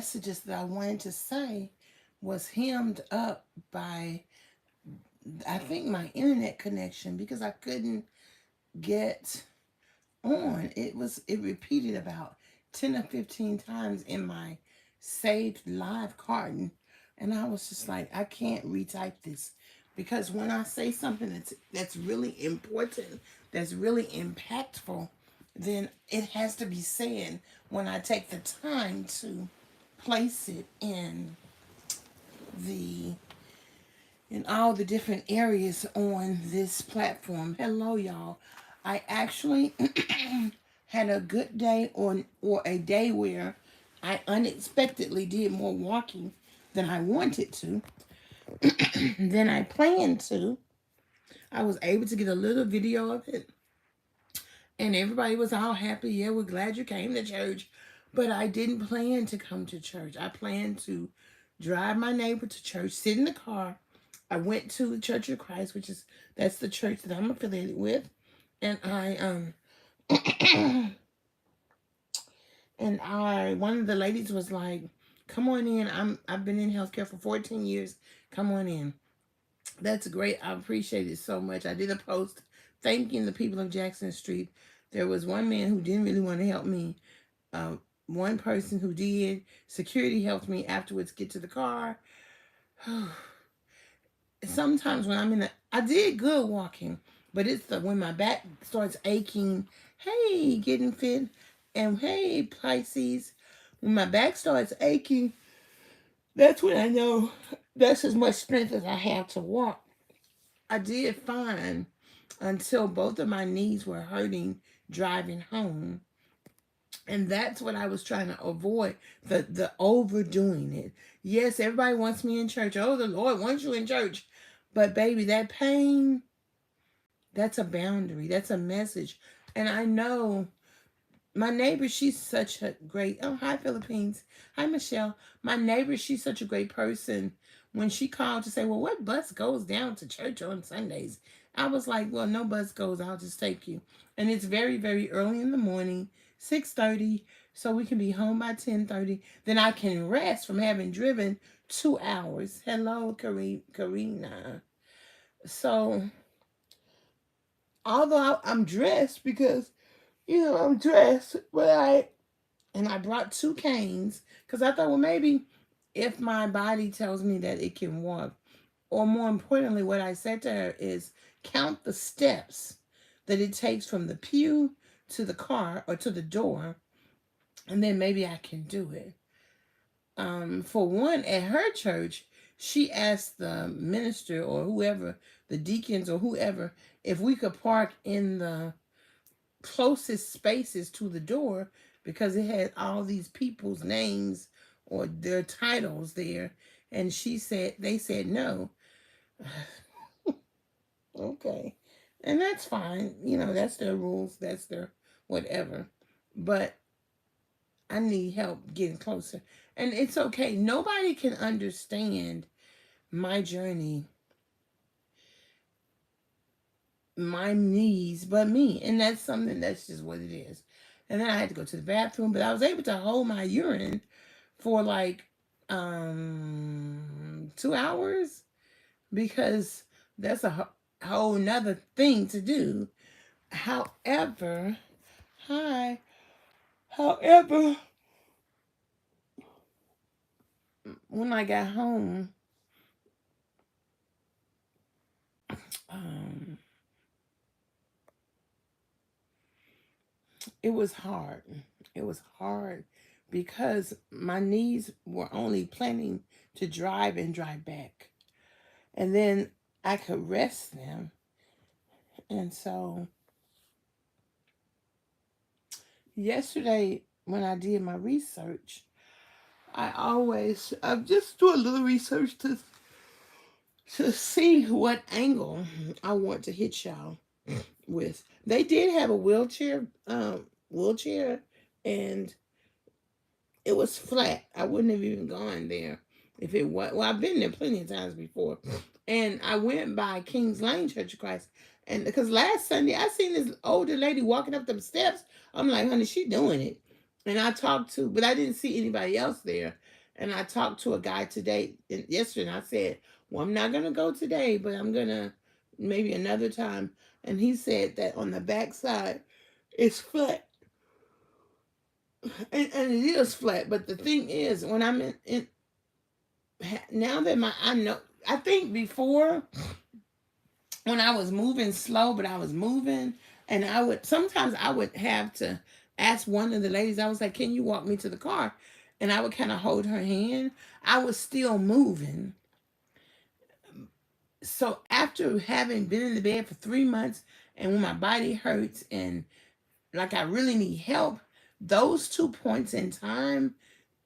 messages that I wanted to say was hemmed up by, I think, my internet connection, because I couldn't get on. It repeated about 10 or 15 times in my saved live carton. And I was just like, I can't retype this, because when I say something that's really important, that's really impactful, then it has to be said when I take the time to place it the in all the different areas on this platform. Hello, y'all. I actually had a good day, or a day where I unexpectedly did more walking than I wanted to, than I planned to. I was able to get a little video of it, and everybody was all happy. Yeah, we're glad you came to church. But I didn't plan to come to church. I planned to drive my neighbor to church, sit in the car. I went to the Church of Christ, that's the church that I'm affiliated with. And one of the ladies was like, come on in. I've been in healthcare for 14 years. Come on in. That's great. I appreciate it so much. I did a post thanking the people of Jackson Street. There was one man who didn't really want to help me. One person who did. Security helped me afterwards get to the car. Sometimes when I did good walking, but it's when my back starts aching. Hey, getting fit. And hey, Pisces, when my back starts aching, that's when I know that's as much strength as I have to walk. I did fine until both of my knees were hurting driving home. And that's what I was trying to avoid, the overdoing it. Yes, everybody wants me in church. Oh, the Lord wants you in church. But baby, that pain, that's a boundary. That's a message. And I know my neighbor, she's such a great, oh, hi, Philippines. Hi, Michelle. My neighbor, she's such a great person. When she called to say, well, what bus goes down to church on Sundays? I was like, well, no bus goes. I'll just take you. And it's very, very early in the morning, 6:30, so we can be home by 10:30. Then I can rest from having driven 2 hours. Hello, Karina. So, although I'm dressed, because I'm dressed, but I brought 2 canes, because I thought, well, maybe if my body tells me that it can walk, or more importantly, what I said to her is count the steps that it takes from the pew to the car or to the door, and then maybe I can do it. For one, at her church, she asked the minister or whoever, the deacons or whoever, if we could park in the closest spaces to the door, because it had all these people's names or their titles there. And they said no. Okay. And that's fine. That's their rules. That's their whatever. But I need help getting closer. And it's okay. Nobody can understand my journey, my needs, but me. And that's something, that's just what it is. And then I had to go to the bathroom, but I was able to hold my urine for like 2 hours, because that's a whole nother thing to do. However, when I got home, it was hard. It was hard because my knees were only planning to drive and drive back. And then I could rest them. And so yesterday, when I did my research, I just do a little research to see what angle I want to hit y'all with. They did have a wheelchair, and it was flat. I wouldn't have even gone there if it was. Well, I've been there plenty of times before, and I went by Kings Lane Church of Christ, and because last Sunday I seen this older lady walking up them steps. I'm like, honey, she doing it. And I talked to, but I didn't see anybody else there. And I talked to a guy today, yesterday, and I said, well, I'm not going to go today, but I'm going to maybe another time. And he said that on the backside, it's flat. And it is flat. But the thing is, when I'm in now that I know, I think before when I was moving slow, but I was moving, and sometimes I would have to ask one of the ladies, I was like, can you walk me to the car? And I would kind of hold her hand. I was still moving. So after having been in the bed for 3 months, and when my body hurts and like I really need help, those 2 points in time,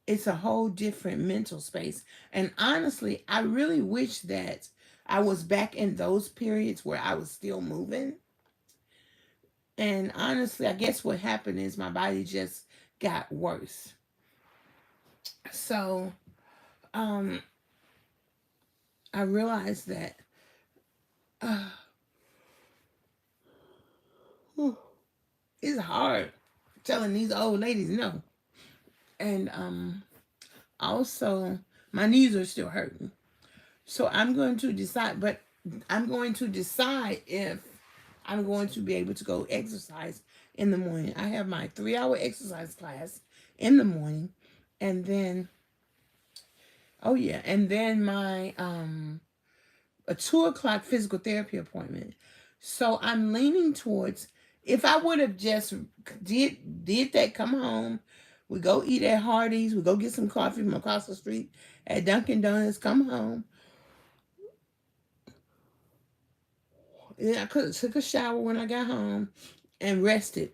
it's a whole different mental space. And honestly, I really wish that I was back in those periods where I was still moving. And honestly, I guess what happened is my body just got worse. So, um, I realized that uh, it's hard telling these old ladies no. And also, my knees are still hurting. So I'm going to decide, but I'm going to decide if I'm going to be able to go exercise in the morning. I have my 3-hour exercise class in the morning, and then oh yeah, and then my a 2 o'clock physical therapy appointment. So I'm leaning towards, if I would have just did that, come home, we go eat at Hardee's, we go get some coffee from across the street at Dunkin' Donuts, come home. Yeah, I could have took a shower when I got home and rested.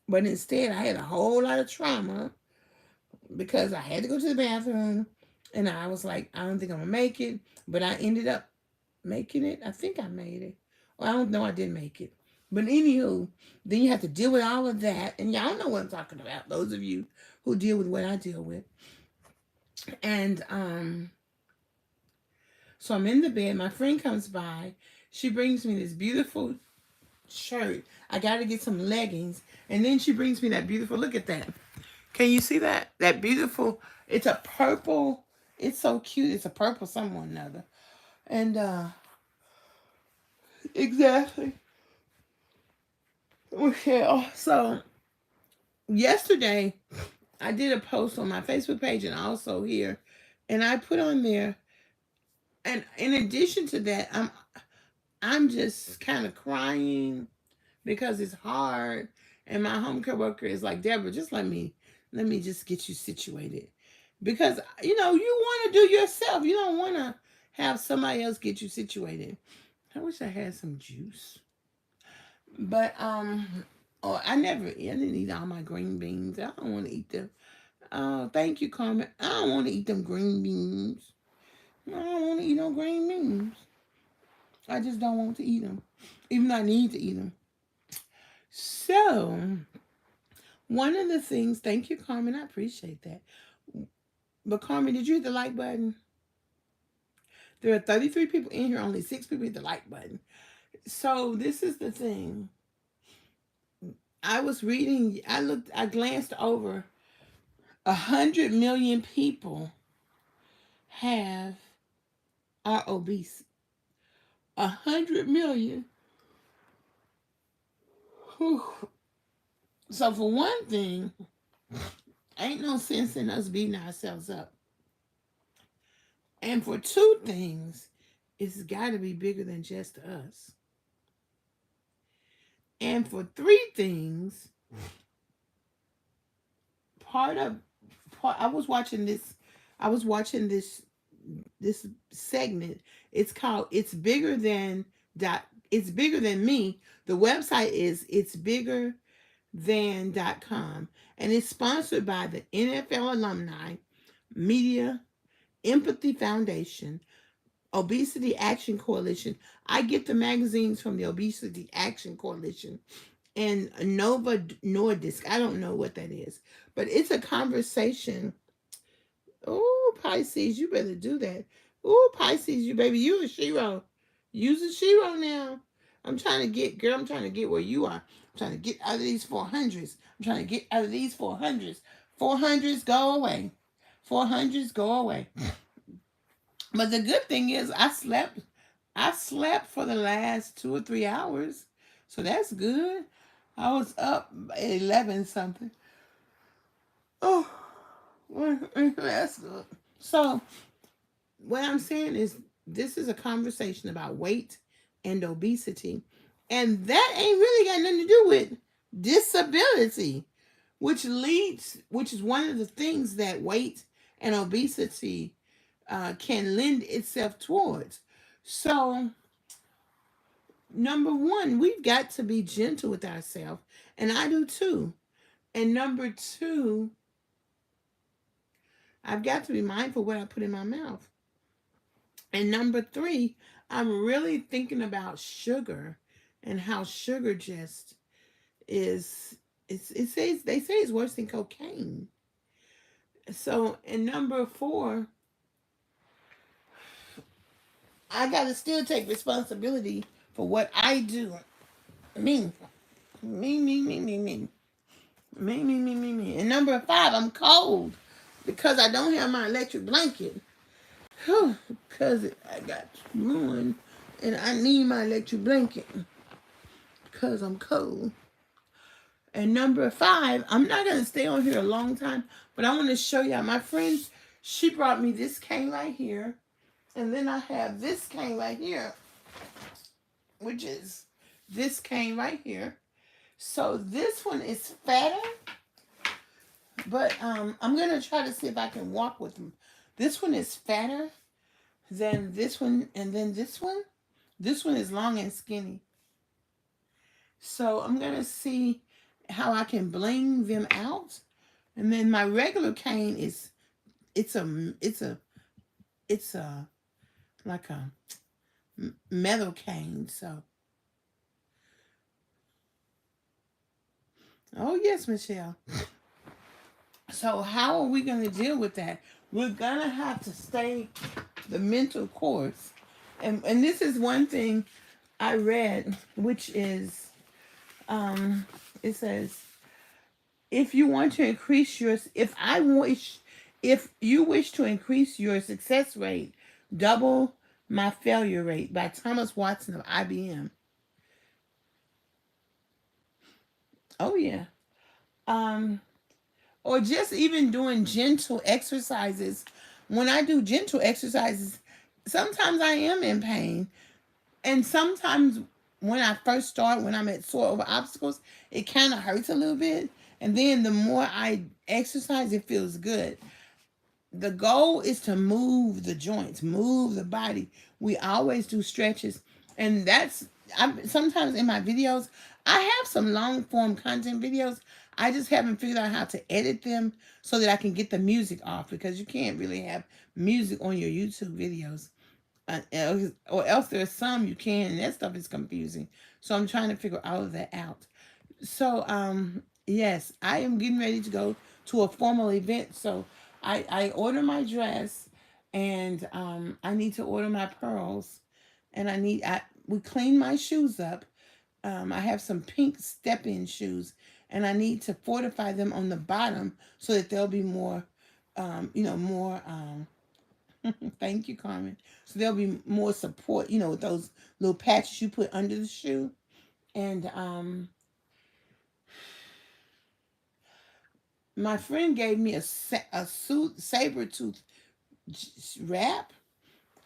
But instead, I had a whole lot of trauma because I had to go to the bathroom. And I was like, I don't think I'm going to make it. But I ended up making it. I think I made it. Well, I don't know. I didn't make it. But anywho, then you have to deal with all of that. And y'all know what I'm talking about. Those of you who deal with what I deal with. And so I'm in the bed. My friend comes by. She brings me this beautiful shirt. I got to get some leggings. And then she brings me that beautiful, look at that. Can you see that? That beautiful, it's a purple. It's so cute. It's a purple something or another. And exactly. Okay. So yesterday I did a post on my Facebook page and also here. And I put on there, and in addition to that, I'm just kind of crying because it's hard. And my home care worker is like, Deborah, just let me just get you situated. Because, you want to do yourself. You don't want to have somebody else get you situated. I wish I had some juice. But, I didn't eat all my green beans. I don't want to eat them. Oh, thank you, Carmen. I don't want to eat them green beans. I don't want to eat no green beans. I just don't want to eat them. Even though I need to eat them. So, one of the things, thank you, Carmen. I appreciate that. But Carmen, did you hit the like button? There are 33 people in here, only 6 people hit the like button. So this is the thing. I was reading, I glanced over 100 million people are obese. 100 million. Whew. So for one thing, ain't no sense in us beating ourselves up. And for two things, it's got to be bigger than just us. And for three things, I was watching this segment. It's called It's Bigger Than Me. The website is itsbiggerthan.com, and it's sponsored by the NFL Alumni Media Empathy Foundation, Obesity Action Coalition. I get the magazines from the Obesity Action Coalition, and Nova Nordisk. I don't know what that is, but it's a conversation. Oh, Pisces, you better do that. Oh, Pisces, you baby, you a shero. Use a shero now. I'm trying to get, girl, I'm trying to get where you are. I'm trying to get out of these 400s. I'm trying to get out of these 400s. 400s go away. 400s go away. But the good thing is I slept. I slept for the last 2 or 3 hours. So that's good. I was up at 11 something. Oh, that's good. So what I'm saying is this is a conversation about weight and obesity. And that ain't really got nothing to do with disability, which is one of the things that weight and obesity can lend itself towards. So, number one, we've got to be gentle with ourselves, and I do too. And number two, I've got to be mindful what I put in my mouth. And number three, I'm really thinking about sugar and how sugar just is. It says they say it's worse than cocaine. So, and number four, I got to still take responsibility for what I do. Me, me. Me. And number five, I'm cold because I don't have my electric blanket. Because I got ruined and I need my electric blanket because I'm cold. And number five, I'm not going to stay on here a long time, but I want to show y'all. My friend, she brought me this cane right here. And then I have this cane right here, which is this cane right here. So this one is fatter, but I'm going to try to see if I can walk with them. This one is fatter than this one, and then this one. This one is long and skinny. So I'm going to see how I can bling them out. And then my regular cane is, it's like a metal cane. So, oh yes, Michelle. So how are we going to deal with that? We're going to have to stay the mental course. And this is one thing I read, which is, it says, if you want to increase your, if you wish to increase your success rate, double my failure rate by Thomas Watson of IBM. Oh yeah. Or just even doing gentle exercises. When I do gentle exercises, sometimes I am in pain. And sometimes when I first start, when I'm at sore over obstacles, it kind of hurts a little bit. And then the more I exercise, it feels good. The goal is to move the joints, move the body. We always do stretches. And sometimes in my videos, I have some long form content videos. I just haven't figured out how to edit them so that I can get the music off, because you can't really have music on your YouTube videos. Or else there's some you can, and that stuff is confusing. So I'm trying to figure all of that out. So yes, I am getting ready to go to a formal event. So I order my dress, and I need to order my pearls, and we clean my shoes up. I have some pink step-in shoes, and I need to fortify them on the bottom so that they'll be more, more. Thank you, Carmen. So there'll be more support, with those little patches you put under the shoe. And my friend gave me a saber tooth wrap,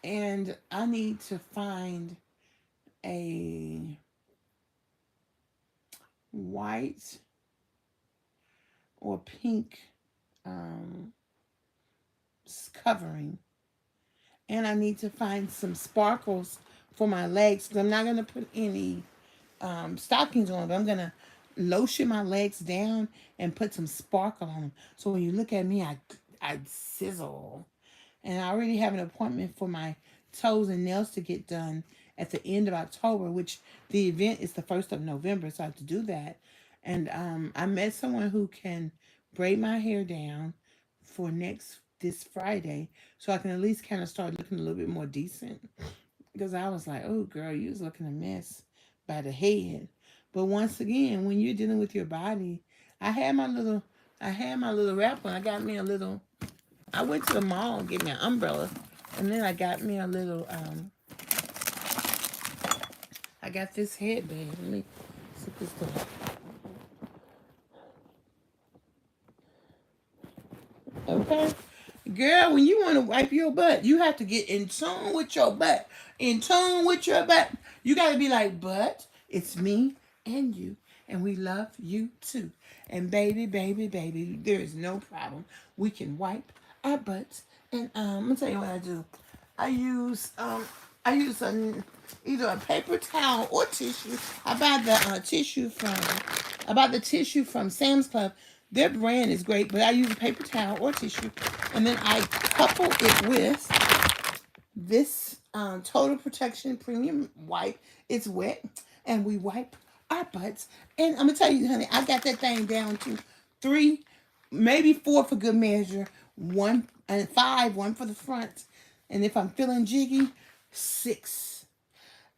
and I need to find a white or pink covering. And I need to find some sparkles for my legs, because I'm not going to put any stockings on, but I'm going to lotion my legs down and put some sparkle on them. So when you look at me, I sizzle. And I already have an appointment for my toes and nails to get done at the end of October, which the event is the 1st of November, so I have to do that. And I met someone who can braid my hair down for this Friday, so I can at least kind of start looking a little bit more decent. Because I was like, oh girl, you was looking a mess by the head. But once again, when you're dealing with your body, I had my little, I had my little wrap on. I got me a little. I went to the mall and get me an umbrella, and then I got me a little. I got this headband. Let me sit this down. Okay. Girl, when you want to wipe your butt, you have to get in tune with your butt. In tune with your butt. You got to be like, but it's me and you. And we love you too. And baby, baby, baby, there is no problem. We can wipe our butts. And I'm going to tell you what I do. I use either a paper towel or tissue. I buy the tissue from Sam's Club. Their brand is great, but I use a paper towel or tissue, and then I couple it with this Total Protection Premium Wipe. It's wet, and we wipe our butts. And I'm gonna tell you, honey, I got that thing down to 3, maybe 4 for good measure. 1 and 5, 1 for the front, and if I'm feeling jiggy, 6.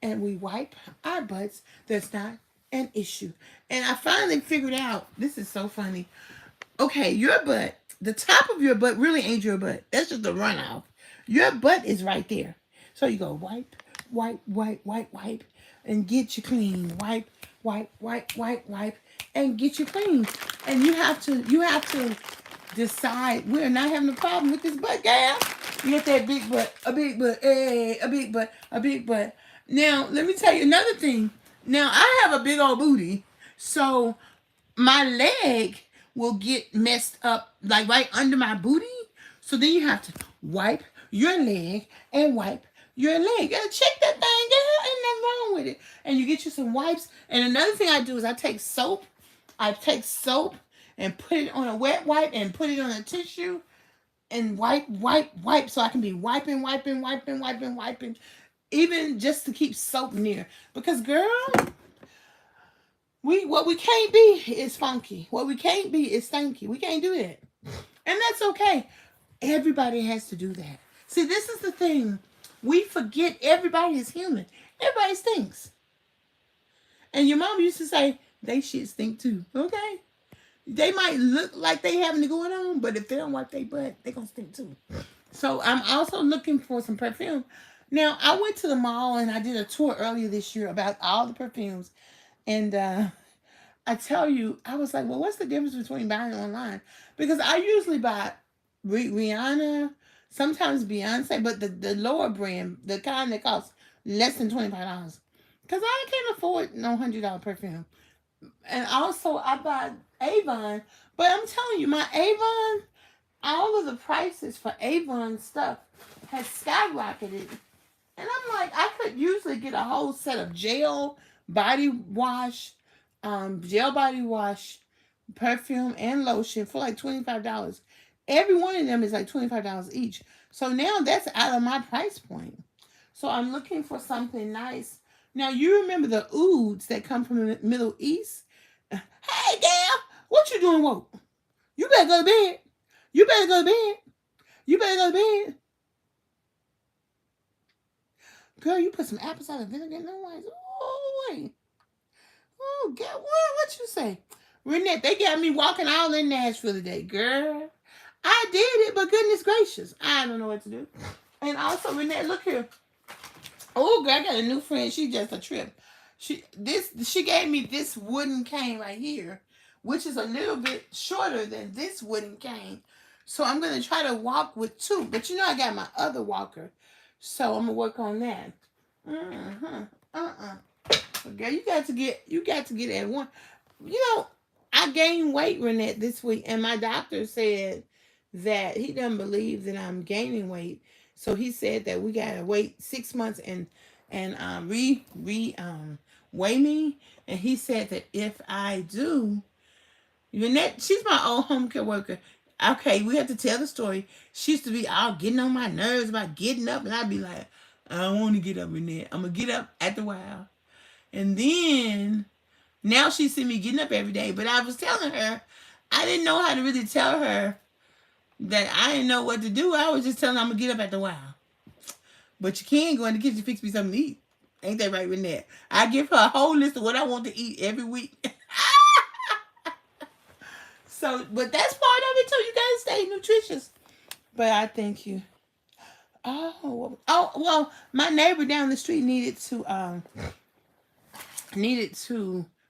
And we wipe our butts. That's not an issue. And I finally figured out, this is so funny. Okay, your butt, the top of your butt really ain't your butt. That's just the runoff. Your butt is right there. So you go wipe, wipe, wipe, wipe, wipe, and get you clean. Wipe, wipe, wipe, wipe, wipe, and get you clean. And you have to decide, we're not having a problem with this butt, gal. You get that big butt, a big butt, hey, a big butt, a big butt. Now, let me tell you another thing. Now, I have a big old booty, so my leg will get messed up, like right under my booty. So then you have to wipe your leg and wipe your leg. You gotta check that thing, girl. Ain't nothing wrong with it. And you get you some wipes. And another thing I do is I take soap and put it on a wet wipe and put it on a tissue and wipe, so I can be wiping, even just to keep soap near. Because, girl, what we can't be is funky. What we can't be is stinky. We can't do that. And that's okay. Everybody has to do that. See, this is the thing. We forget everybody is human. Everybody stinks. And your mom used to say, they shit stink too. Okay? They might look like they having it going on, but if they don't wipe their butt, they gonna stink too. So I'm also looking for some perfume. Now, I went to the mall and I did a tour earlier this year about all the perfumes. And I tell you, I was like, well, what's the difference between buying online? Because I usually buy Rihanna, sometimes Beyonce, but the lower brand, the kind that costs less than $25. Because I can't afford no $100 perfume. And also, I buy Avon. But I'm telling you, my Avon, all of the prices for Avon stuff has skyrocketed. And I'm like, I could usually get a whole set of gel body wash, perfume, and lotion for like $25. Every one of them is like $25 each. So now that's out of my price point. So I'm looking for something nice. Now, you remember the ouds that come from the Middle East? Hey, gal, what you doing woke? You better go to bed. You better go to bed. You better go to bed. Girl, you put some apple cider vinegar in the ones. Oh, wait. Oh, God, what you say? Renette, they got me walking all in Nashville today, girl. I did it, but goodness gracious, I don't know what to do. And also, Renette, look here. Oh, girl, I got a new friend. She just a trip. She gave me this wooden cane right here, which is a little bit shorter than this wooden cane. So I'm gonna try to walk with 2. But you know I got my other walker, so I'm gonna work on that. Girl, you got to get at one. You know, I gained weight, Renette, this week, and my doctor said that he doesn't believe that I'm gaining weight. So he said that we gotta wait 6 months and weigh me. And he said that if I do, Renette, she's my old home care worker. Okay, we have to tell the story. She used to be all getting on my nerves about getting up, and I'd be like, I don't want to get up, Renette. I'm gonna get up after a while. And then now she see me getting up every day. But I was telling her, I didn't know how to really tell her that I didn't know what to do. I was just telling her I'm gonna get up after a while. But you can go in the kitchen and fix me something to eat. Ain't that right, Renee? I give her a whole list of what I want to eat every week. So, but that's part of it too. You gotta stay nutritious. But I thank you. Well, my neighbor down the street needed to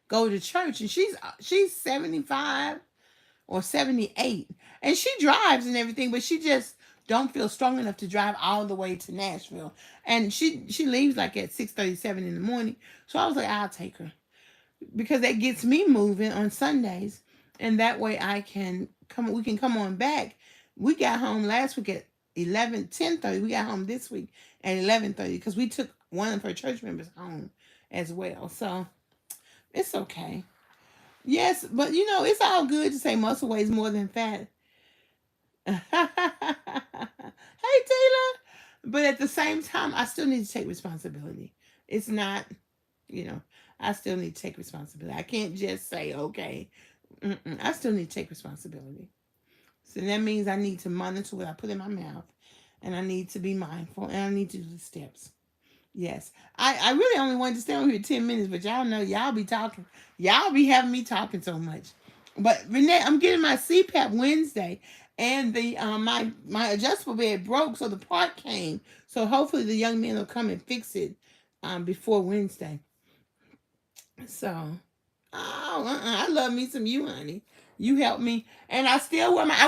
go to church, and she's 75 or 78, and she drives and everything, but she just don't feel strong enough to drive all the way to Nashville, and she leaves like at 6:37 in the morning. So I was like, I'll take her because that gets me moving on Sundays, and that way I can come. We can come on back. We got home last week at 10:30. We got home this week at 11:30 because we took one of her church members home as well. So it's okay. Yes, but it's all good to say muscle weighs more than fat. Hey, Taylor. But at the same time, I still need to take responsibility. It's not, you know, I still need to take responsibility. I can't just say, okay. I still need to take responsibility. So that means I need to monitor what I put in my mouth, and I need to be mindful, and I need to do the steps. Yes. I really only wanted to stay on here 10 minutes, but y'all know y'all be talking. Y'all be having me talking so much. But Renee, I'm getting my CPAP Wednesday, and the my adjustable bed broke, so the part came. So hopefully the young man will come and fix it before Wednesday. So, I love me some you, honey. You helped me, and I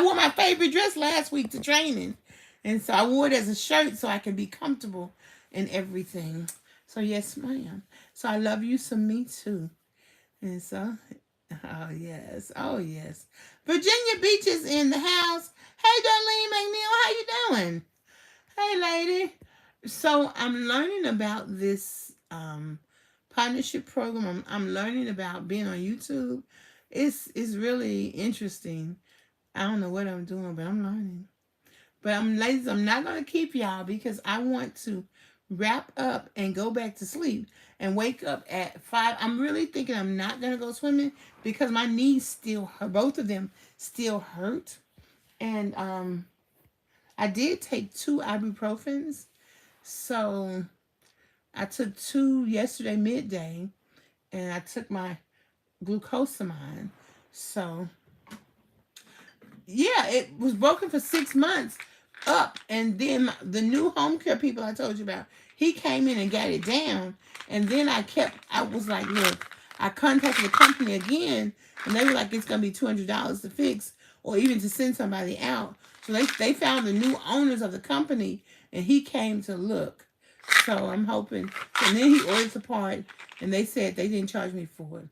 wore my favorite dress last week to training, and so I wore it as a shirt so I can be comfortable and everything. So yes, ma'am. So I love you some me too, and so oh yes. Virginia Beach is in the house. Hey, Darlene McNeil, how you doing? Hey, lady. So I'm learning about this partnership program. I'm learning about being on YouTube. It's really interesting. I don't know what I'm doing, but I'm learning. But ladies, I'm not gonna keep y'all because I want to wrap up and go back to sleep and wake up at 5. I'm really thinking I'm not gonna go swimming because my knees still hurt. Both of them still hurt. And I did take 2 ibuprofens. So I took 2 yesterday midday, and I took my glucosamine. So yeah, it was broken for 6 months up, and then the new home care people I told you about, he came in and got it down, and then I was like, look, I contacted the company again, and they were like, it's gonna be $200 to fix, or even to send somebody out. So they found the new owners of the company, and he came to look. So I'm hoping. And then he ordered the part, and they said they didn't charge me for it.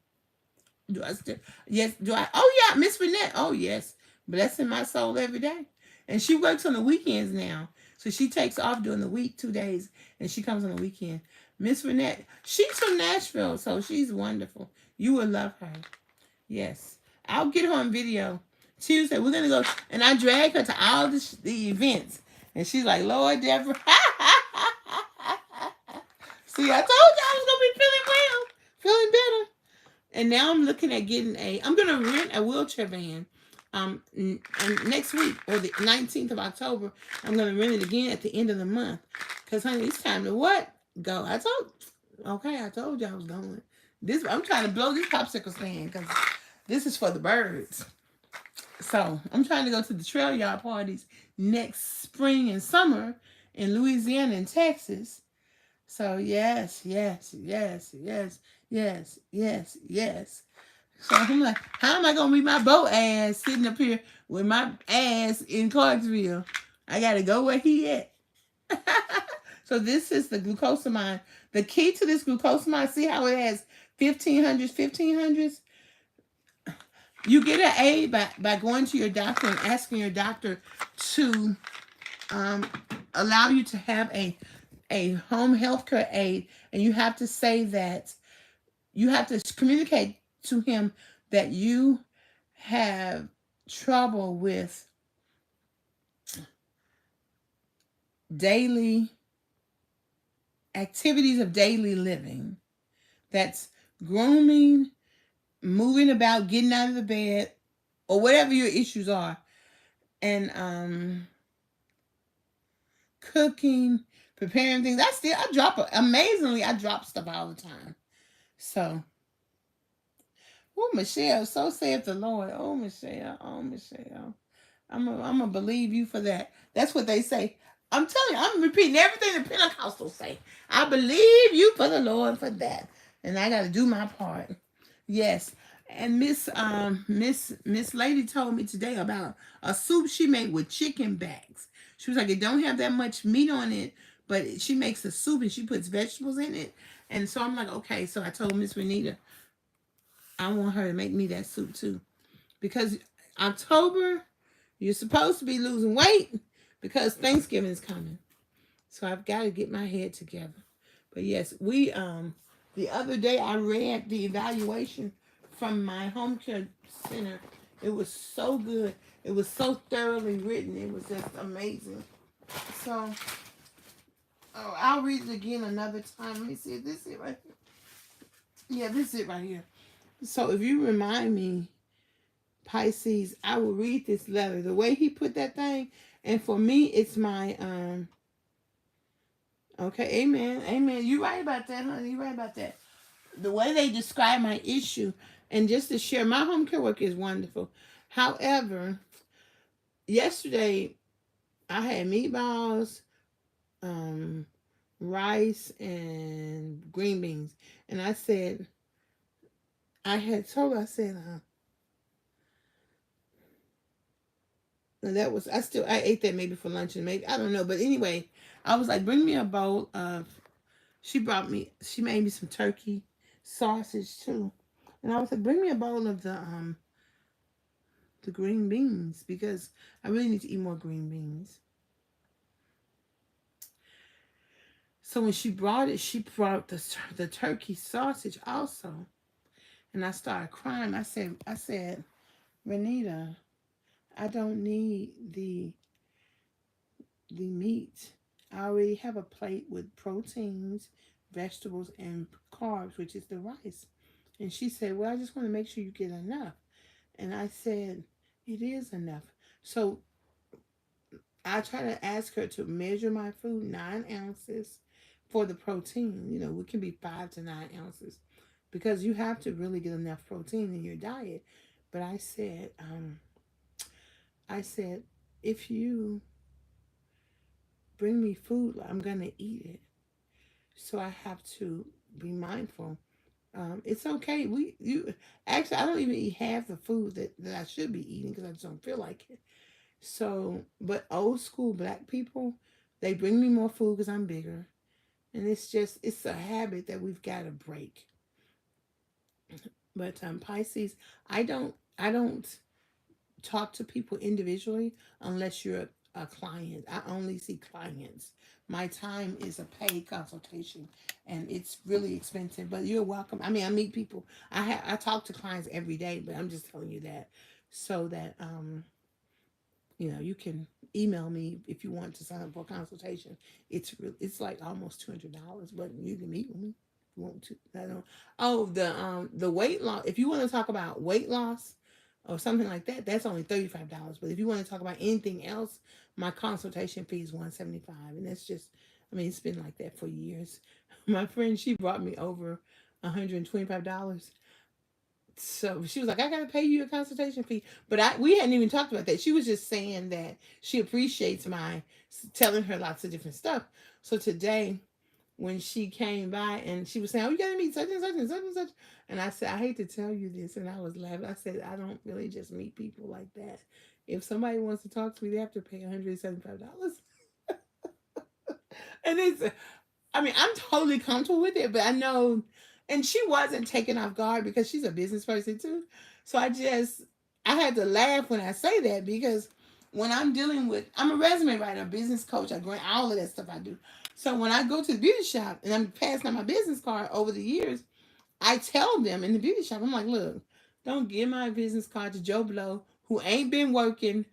Do I still? Yes. Do I? Oh yeah, Miss Renette. Oh yes, blessing my soul every day. And she works on the weekends now, so she takes off during the week 2 days, and she comes on the weekend. Miss Renette, she's from Nashville, so she's wonderful. You will love her. Yes, I'll get her on video Tuesday. We're gonna go, and I drag her to all the events, and she's like, Lord, Debra. See, I told you I was gonna be feeling well, feeling better. And now I'm looking at I'm going to rent a wheelchair van next week, or the 19th of October. I'm going to rent it again at the end of the month. Because, honey, it's time to what? Go. I told you I was going. I'm trying to blow this popsicle stand because this is for the birds. So I'm trying to go to the trail yard parties next spring and summer in Louisiana and Texas. So yes. So I'm like, how am I gonna be my boat ass sitting up here with my ass in Clarksville? I gotta go where he at. So this is the glucosamine. The key to this glucosamine, see how it has 1500s? You get an aid by going to your doctor and asking your doctor to allow you to have a home health care aide, and you have to say that you have to communicate to him that you have trouble with daily activities of daily living. That's grooming, moving about, getting out of the bed, or whatever your issues are. And cooking, preparing things. Amazingly, I drop stuff all the time. So, oh, Michelle, so saith the Lord. Oh, Michelle, oh, Michelle. I'm gonna believe you for that. That's what they say. I'm telling you, I'm repeating everything the Pentecostals say. I believe you for the Lord for that, and I got to do my part. Yes. And Miss Lady told me today about a soup she made with chicken backs. She was like, it don't have that much meat on it, but she makes a soup and she puts vegetables in it. And so I'm like, okay. So I told Miss Renita, I want her to make me that soup too, because October you're supposed to be losing weight because Thanksgiving is coming. So I've got to get my head together. But yes, we the other day I read the evaluation from my home care center. It was so good. It was so thoroughly written. It was just amazing. So I'll read it again another time. Let me see. This is it right here. Yeah, this is it right here. So if you remind me, Pisces, I will read this letter. The way he put that thing, and for me, it's my okay, amen, amen. You right about that, honey. You right about that. The way they describe my issue, and just to share, my home care work is wonderful. However, yesterday I had meatballs, rice, and green beans, and I said, I had told her, I said, that was I ate that maybe for lunch and maybe I don't know, but anyway, I was like, bring me a bowl of. She made me some turkey sausage too, and I was like, bring me a bowl of the green beans because I really need to eat more green beans. So when she brought it, she brought the turkey sausage also, and I started crying. I said, Renita, I don't need the meat. I already have a plate with proteins, vegetables, and carbs, which is the rice. And she said, well, I just want to make sure you get enough. And I said, it is enough. So I try to ask her to measure my food 9 ounces for the protein. You know, it can be 5 to 9 ounces because you have to really get enough protein in your diet. But I said, if you bring me food, I'm gonna eat it. So I have to be mindful. It's okay. Actually, I don't even eat half the food that I should be eating because I just don't feel like it. So, but old school black people, they bring me more food because I'm bigger, and it's a habit that we've got to break. But Pisces, I don't talk to people individually unless you're a client. I only see clients. My time is a paid consultation, and it's really expensive. But you're welcome. I mean, I meet people. I talk to clients every day, but I'm just telling you that so that you can email me if you want to sign up for a consultation. It's like almost $200, but you can meet with me if you want to. I don't. Oh, the weight loss. If you want to talk about weight loss or something like that, that's only $35. But if you want to talk about anything else, my consultation fee is $175, and that's just. I mean, it's been like that for years. My friend, she brought me over $125. So she was like, I gotta pay you a consultation fee, but we hadn't even talked about that. She was just saying that she appreciates my telling her lots of different stuff. So today, when she came by and she was saying, "Oh, you gotta meet such and such and such and such," and I said, "I hate to tell you this," and I was laughing. I said, "I don't really just meet people like that. If somebody wants to talk to me, they have to pay $175." And I mean, I'm totally comfortable with it, but I know, and she wasn't taken off guard because she's a business person too. So I had to laugh when I say that because when I'm a resume writer, a business coach, I grant all of that stuff I do. So when I go to the beauty shop and I'm passing out my business card over the years, I tell them in the beauty shop, I'm like, look, don't give my business card to Joe Blow who ain't been working,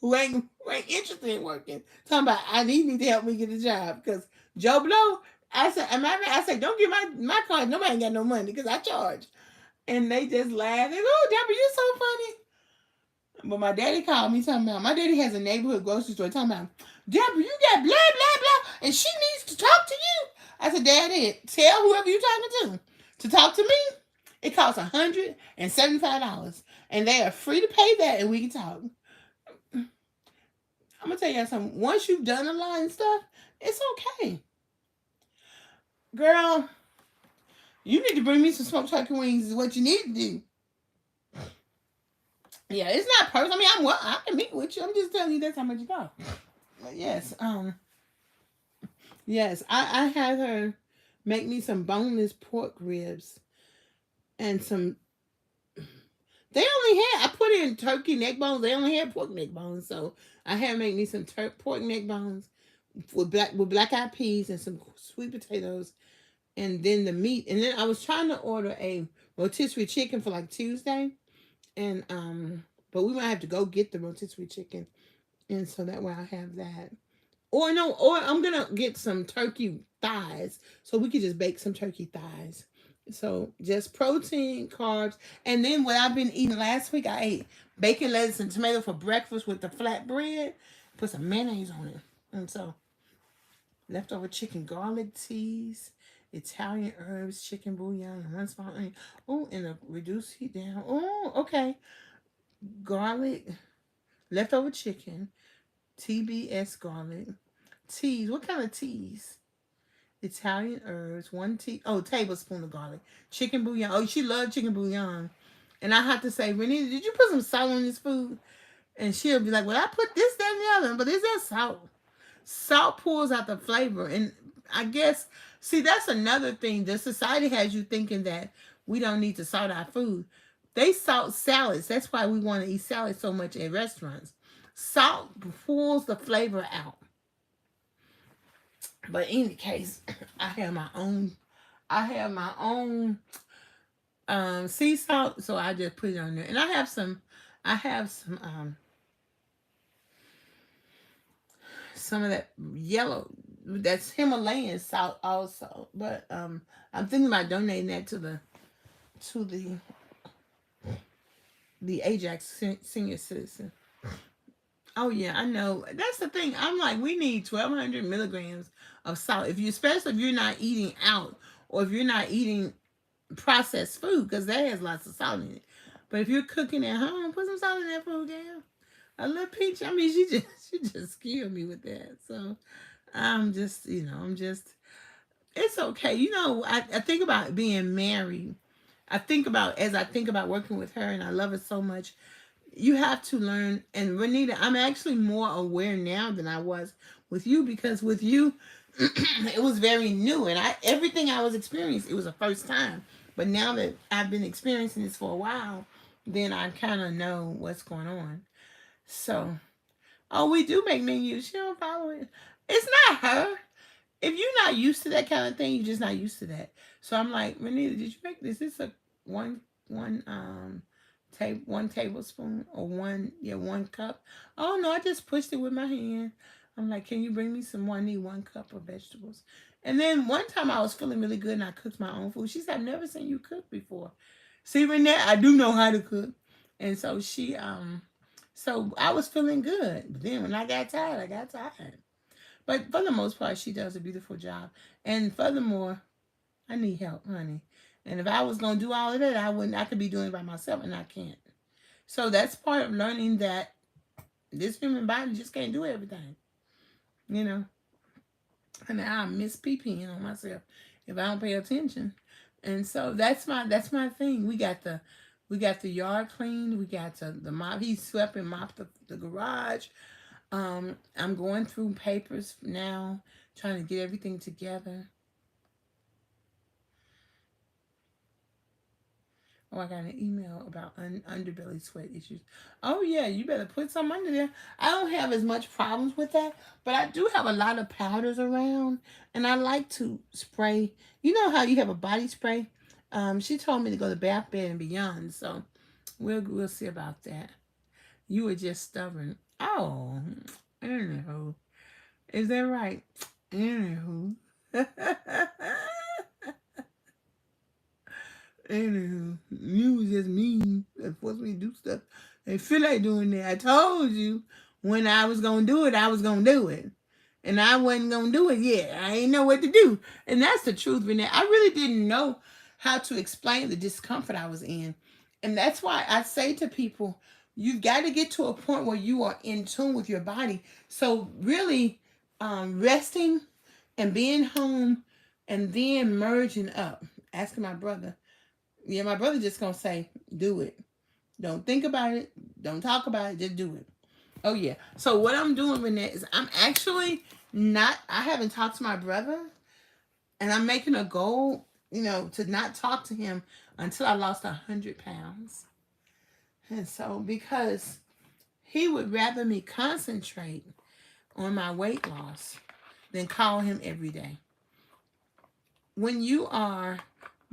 who ain't interested in working. Talking about I need to help me get a job because Joe Blow. I said, don't give my card. Nobody ain't got no money because I charge. And they just laugh. They go, oh, Deborah, you're so funny. But my daddy called me talking about, my daddy has a neighborhood grocery store talking about, Deborah, you got blah, blah, and she needs to talk to you. I said, Daddy, tell whoever you're talking to talk to me. It costs $175, and they are free to pay that, and we can talk. I'm gonna tell you something. Once you've done a lot of stuff, it's okay, girl. You need to bring me some smoked turkey wings. Is what you need to do. Yeah, it's not personal. I mean, I can meet with you. I'm just telling you that's how much you got. But yes, I had her make me some boneless pork ribs and some. They only had, I put in turkey neck bones. They only had pork neck bones, so I had to make me some pork neck bones with black eyed peas and some sweet potatoes, and then the meat. And then I was trying to order a rotisserie chicken for like Tuesday, and but we might have to go get the rotisserie chicken, and so that way I have that. Or no, or I'm gonna get some turkey thighs, so we could just bake some turkey thighs. So just protein, carbs, and then what I've been eating last week, I ate bacon, lettuce, and tomato for breakfast with the flat bread. Put some mayonnaise on it, and so leftover chicken, garlic teas, Italian herbs, chicken bouillon, and one small onion. Oh, and a reduced heat down. Oh, okay. Garlic, leftover chicken, TBS garlic, teas. What kind of teas? Italian herbs, tablespoon of garlic, chicken bouillon. Oh, she loved chicken bouillon. And I have to say, Renee, did you put some salt on this food? And she'll be like, well, I put this, that, and the other, but is that salt? Salt pulls out the flavor. And I guess, see, that's another thing. The society has you thinking that we don't need to salt our food. They salt salads. That's why we want to eat salad so much in restaurants. Salt pulls the flavor out. But in any case, I have my own. I have my own sea salt, so I just put it on there, and I have some. I have some of that yellow. That's Himalayan salt also, but I'm thinking about donating that to the Ajax senior citizen. Oh yeah, I know. That's the thing. I'm like, we need 1,200 milligrams of salt. Especially if you're not eating out or if you're not eating processed food, because that has lots of salt in it. But if you're cooking at home, put some salt in that food, girl. A little pinch. I mean, she just killed me with that. So I'm just, it's okay. I think about being married. As I think about working with her, and I love it so much. You have to learn, and Renita, I'm actually more aware now than I was with you, because with you, it was very new, and everything I was experiencing, it was the first time. But now that I've been experiencing this for a while, then I kind of know what's going on. So, we do make menus. She don't follow it. It's not her. If you're not used to that kind of thing, you're just not used to that. So I'm like, Renita, did you make this? Is this a one tablespoon or one cup? Oh no, I just pushed it with my hand. I'm like, can you bring me some more? I need 1 cup of vegetables. And then one time I was feeling really good and I cooked my own food. She said, I've never seen you cook before. See, Renee, I do know how to cook. And so so I was feeling good. But then when I got tired, I got tired. But for the most part, she does a beautiful job. And furthermore, I need help, honey. And if I was going to do all of that, I could be doing it by myself, and I can't. So that's part of learning that this human body just can't do everything. And I miss peeing on myself if I don't pay attention. And so that's my thing. We got the yard cleaned. We got the mop. He swept and mopped the garage. I'm going through papers now, trying to get everything together. Oh, I got an email about underbelly sweat issues. Oh, yeah, you better put some under there. I don't have as much problems with that, but I do have a lot of powders around, and I like to spray. You know how you have a body spray? She told me to go to Bath Bed and Beyond, so we'll see about that. You were just stubborn. Oh, anywho. Is that right? Anywho. Anywho, you was just mean and forced me to do stuff. And feel like doing that. I told you when I was gonna do it, I was gonna do it. and I wasn't gonna do it yet. I ain't know what to do. And that's the truth, Renee. I really didn't know how to explain the discomfort I was in. And that's why I say to people, you've got to get to a point where you are in tune with your body. So really, resting and being home and then merging up. Asking my brother. Yeah, my brother just gonna say, do it. Don't think about it. Don't talk about it. Just do it. Oh yeah. So what I'm doing, Renee, is I'm actually not. I haven't talked to my brother, and I'm making a goal, to not talk to him until I lost 100 pounds. And so because he would rather me concentrate on my weight loss than call him every day. When you are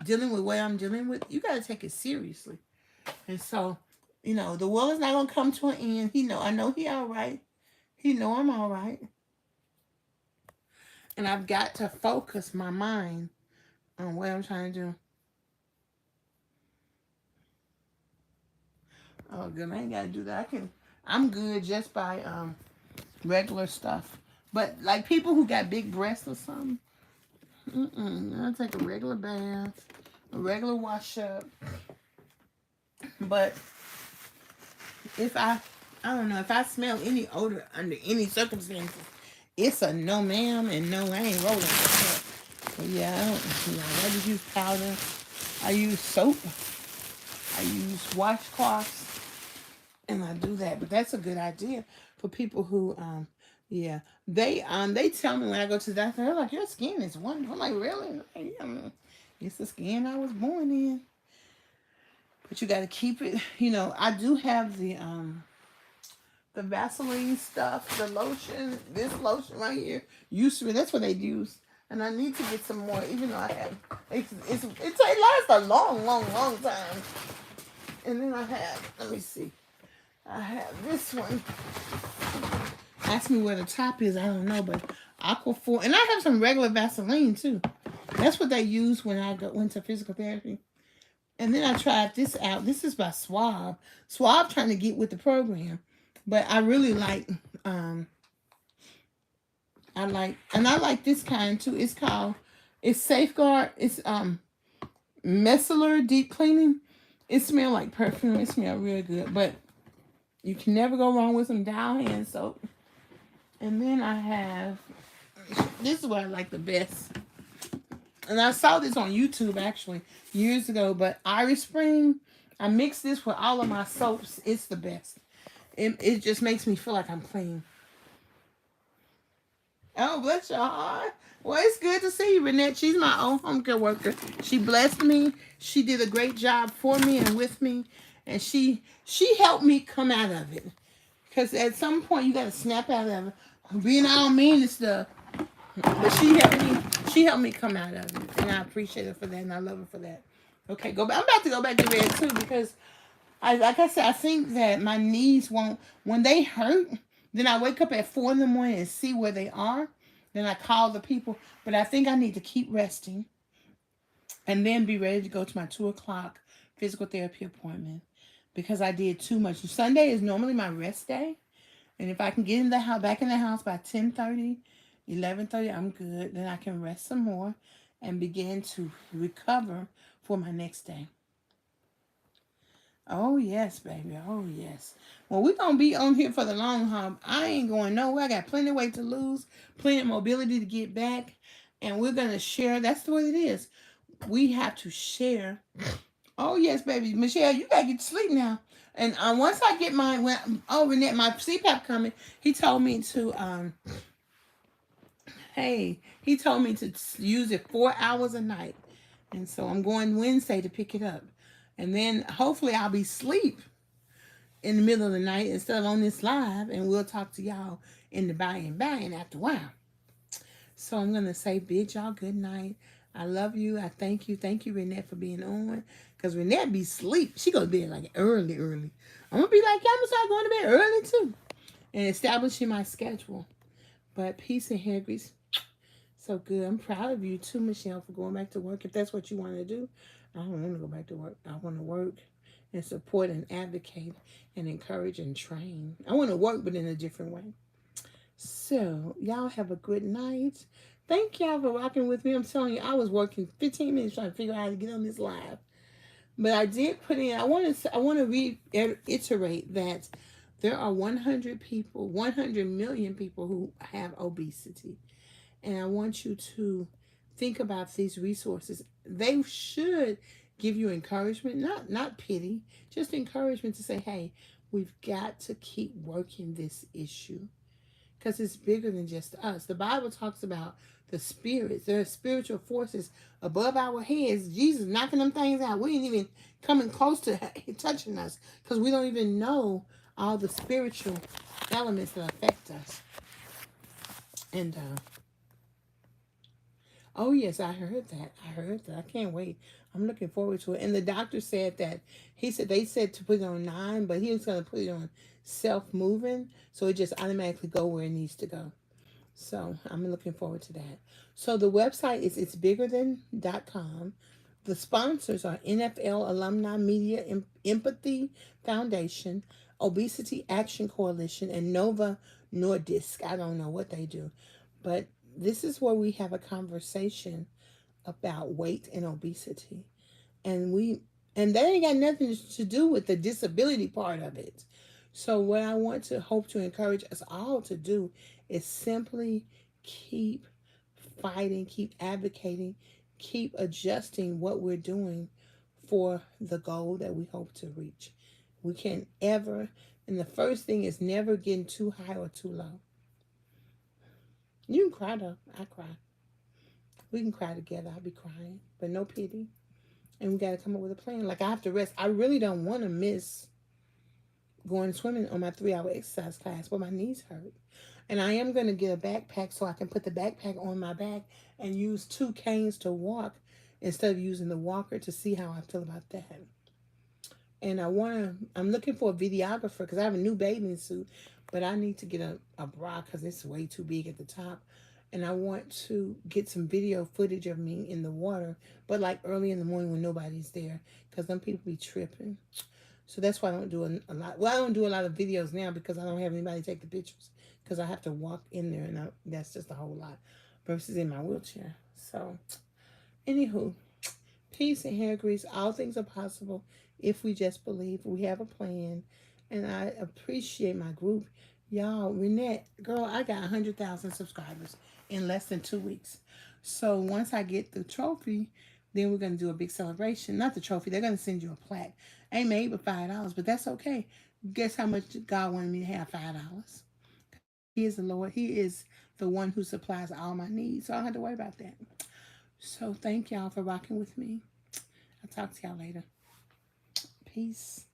dealing with what I'm dealing with, you got to take it seriously. And so, the world is not gonna come to an end. I know he all right. He know I'm all right. And I've got to focus my mind on what I'm trying to do. Oh, good. I ain't gotta do that. I'm good just by regular stuff. But like people who got big breasts or something, I'll take a regular bath, a regular wash up. But I don't know, if I smell any odor under any circumstances, it's a no ma'am and no, I ain't rolling with that. But yeah, I just use powder. I use soap. I use washcloths. And I do that. But that's a good idea for people who, they tell me when I go to the doctor, they're like, your skin is wonderful. I'm like, really? It's the skin I was born in. But you got to keep it, I do have the Vaseline stuff, the lotion, this lotion right here, used to be, that's what they use. And I need to get some more, even though I have, it lasts a long, long, long time. And then I have, let me see, I have this one. Ask me where the top is, I don't know, but Aquaphor, and I have some regular Vaseline too. That's what they use when I went to physical therapy. And then I tried this out. This is by Swab. Swab trying to get with the program. But I really like, I like this kind too. It's Safeguard. It's Micellar Deep Cleaning. It smells like perfume. It smells real good. But you can never go wrong with some Dial hand soap. And then I have, this is what I like the best. And I saw this on YouTube actually years ago. But Irish Spring, I mix this with all of my soaps. It's the best. It just makes me feel like I'm clean. Oh, bless your heart. Well, it's good to see you, Renette. She's my own home care worker. She blessed me. She did a great job for me and with me. And she helped me come out of it. Because at some point, you got to snap out of it. Being all mean and stuff. But she helped me come out of it. And I appreciate her for that. And I love her for that. Okay, I'm about to go back to bed, too, because like I said, I think that my knees won't, when they hurt, then I wake up at 4 in the morning and see where they are. Then I call the people. But I think I need to keep resting and then be ready to go to my 2 o'clock physical therapy appointment because I did too much. Sunday is normally my rest day. And if I can get back in the house by 10:30, 11:30, I'm good. Then I can rest some more and begin to recover for my next day. Oh, yes, baby. Oh, yes. Well, we're going to be on here for the long haul. I ain't going nowhere. I got plenty of weight to lose, plenty of mobility to get back. And we're going to share. That's the way it is. We have to share. Oh, yes, baby. Michelle, you got to get to sleep now. And once I get Renette, my CPAP coming, he told me to, he told me to use it 4 hours a night. And so I'm going Wednesday to pick it up. And then hopefully I'll be asleep in the middle of the night instead of on this live. And we'll talk to y'all in the by and after a while. So I'm going to say bid y'all good night. I love you. I thank you. Thank you, Renette, for being on. Because Renette be asleep. She go to bed like early. I'm going to be like, I'm going to start going to bed early too. And establishing my schedule. But peace and hair grease. So good. I'm proud of you too, Michelle, for going back to work. If that's what you want to do. I don't want to go back to work. I want to work and support and advocate and encourage and train. I want to work, but in a different way. So, y'all have a good night. Thank y'all for rocking with me. I'm telling you, I was working 15 minutes trying to figure out how to get on this live. But I did put in, I want to reiterate that there are 100 people, 100 million people who have obesity. And I want you to think about these resources. They should give you encouragement, not pity, just encouragement to say, hey, we've got to keep working this issue because it's bigger than just us. The Bible talks about the spirits. There are spiritual forces above our heads. Jesus knocking them things out. We ain't even coming close to touching us because we don't even know all the spiritual elements that affect us. And oh yes, I heard that. I heard that. I can't wait. I'm looking forward to it. And the doctor said that they said to put it on 9, but he was going to put it on self moving, so it just automatically go where it needs to go. So I'm looking forward to that. So the website is itsbiggerthan.com. The sponsors are NFL Alumni Media Empathy Foundation, Obesity Action Coalition, and Nova Nordisk. I don't know what they do, but this is where we have a conversation about weight and obesity. And that ain't got nothing to do with the disability part of it. So what I want to hope to encourage us all to do is simply keep fighting, keep advocating, keep adjusting what we're doing for the goal that we hope to reach. We can't ever, and the first thing is never getting too high or too low. You can cry though. I cry. We can cry together. I'll be crying, but no pity. And we got to come up with a plan. Like I have to rest. I really don't want to miss going swimming on my 3-hour exercise class, but my knees hurt. And I am going to get a backpack so I can put the backpack on my back and use 2 canes to walk instead of using the walker to see how I feel about that. And I'm looking for a videographer because I have a new bathing suit, but I need to get a bra because it's way too big at the top. And I want to get some video footage of me in the water, but like early in the morning when nobody's there because them people be tripping. So that's why I don't do a lot. Well, I don't do a lot of videos now because I don't have anybody take the pictures because I have to walk in there and that's just a whole lot versus in my wheelchair. So, anywho, peace and hair grease. All things are possible if we just believe. We have a plan. And I appreciate my group. Y'all, Renette, girl, I got 100,000 subscribers in less than 2 weeks. So once I get the trophy, then we're going to do a big celebration. Not the trophy. They're going to send you a plaque. Ain't made but $5, but that's okay. Guess how much God wanted me to have? $5. He is the Lord. He is the one who supplies all my needs. So I don't have to worry about that. So thank y'all for rocking with me. I'll talk to y'all later. Peace.